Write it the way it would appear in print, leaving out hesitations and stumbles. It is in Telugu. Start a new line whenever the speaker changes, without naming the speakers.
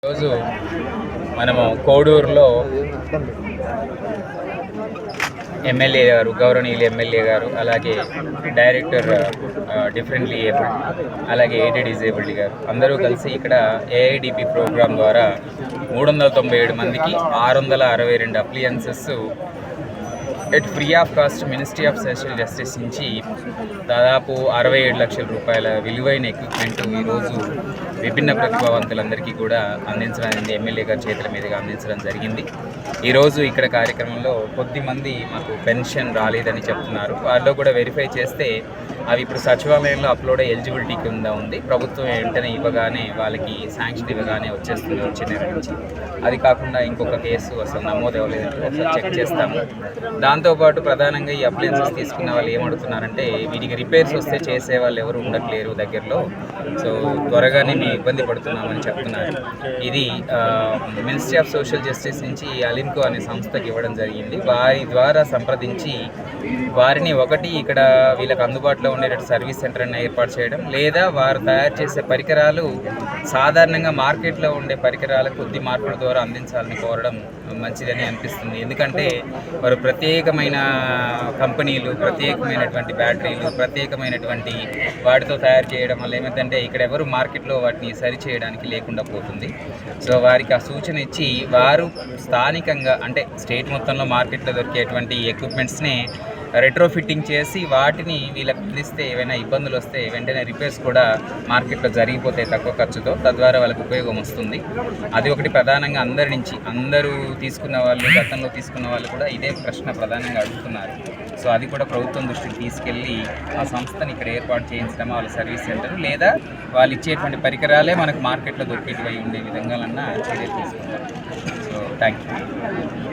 ఈరోజు మనము కోడూరులో ఎమ్మెల్యే గారు, గౌరవనీయులు ఎమ్మెల్యే గారు, అలాగే డైరెక్టర్ డిఫరెంట్లీ ఏబుల్డ్, అలాగే ఎయిడెడ్ డిజేబుల్డ్ గారు అందరూ కలిసి ఇక్కడ ఏఐడిపి ప్రోగ్రాం ద్వారా 397 మందికి 662 appliances at free of cost ministry of social justice నుంచి దాదాపు 67 లక్షల రూపాయల విలువైన ఎక్విప్మెంట్ ఈరోజు విభిన్న ప్రతిభావంతులందరికీ కూడా అందించడానికి ఎమ్మెల్యే గారి చేతుల మీదుగా అందించడం జరిగింది. ఈరోజు ఇక్కడ కార్యక్రమంలో కొద్దిమంది మాకు పెన్షన్ రాలేదని చెప్తున్నారు. వాళ్ళు కూడా వెరిఫై చేస్తే అవి ఇప్పుడు సచివాలయంలో అప్లోడ్ ఎలిజిబిలిటీ కింద ఉంది. ప్రభుత్వం వెంటనే ఇవ్వగానే వాళ్ళకి శాంక్షన్ ఇవ్వగానే వచ్చేస్తుంది వచ్చే నెల నుంచి. అది కాకుండా ఇంకొక కేసు అసలు నమోదు అవ్వలేదంటే ఒకసారి చెక్ చేస్తాము. దాంతోపాటు ప్రధానంగా ఈ అప్లయన్సెస్ తీసుకున్న వాళ్ళు ఏమడుగుతున్నారంటే వీటికి రిపేర్స్ వస్తే చేసే వాళ్ళు ఎవరు ఉండట్లేరు దగ్గరలో, సో త్వరగానే మేము ఇబ్బంది పడుతున్నామని చెప్తున్నారు. ఇది మినిస్ట్రీ ఆఫ్ సోషల్ జస్టిస్ నుంచి అలింకో అనే సంస్థకి ఇవ్వడం జరిగింది. వారి ద్వారా సంప్రదించి వారిని ఒకటి ఇక్కడ వీళ్ళకి అందుబాటులో ఉండేటట్టు సర్వీస్ సెంటర్ని ఏర్పాటు చేయడం, లేదా వారు తయారు చేసే పరికరాలు సాధారణంగా మార్కెట్లో ఉండే పరికరాలు కొద్ది మార్పుల ద్వారా అందించాలని కోరడం మంచిదని అనిపిస్తుంది. ఎందుకంటే వారు ప్రత్యేకమైన కంపెనీలు, ప్రత్యేకమైనటువంటి బ్యాటరీలు, ప్రత్యేకమైనటువంటి వాటితో తయారు చేయడం వల్ల ఏమైందంటే ఇక్కడ ఎవరు మార్కెట్లో వాటిని సరి చేయడానికి లేకుండా పోతుంది. సో వారికి ఆ సూచన ఇచ్చి వారు స్థానికంగా అంటే స్టేట్ మొత్తంలో మార్కెట్లో దొరికేటువంటి ఎక్విప్మెంట్స్ని రెట్రోఫిట్టింగ్ చేసి వాటిని వీళ్ళకి అందిస్తే ఏవైనా ఇబ్బందులు వస్తే వెంటనే రిపేర్స్ కూడా మార్కెట్లో జరిగిపోతాయి తక్కువ ఖర్చుతో, తద్వారా వాళ్ళకి ఉపయోగం వస్తుంది. అది ఒకటి ప్రధానంగా అందరూ తీసుకున్న వాళ్ళు, గతంలో తీసుకున్న వాళ్ళు కూడా ఇదే ప్రశ్న ప్రధానంగా అడుగుతున్నారు. సో అది కూడా ప్రభుత్వం దృష్టికి తీసుకెళ్ళి ఆ సంస్థని ఇక్కడ ఏర్పాటు చేయించడం, వాళ్ళ సర్వీస్ సెంటర్ లేదా వాళ్ళు ఇచ్చేటువంటి పరికరాలే మనకు మార్కెట్లో దొరికేటివి ఉండే విధంగా చర్యలు తీసుకుంటారు. So thank you.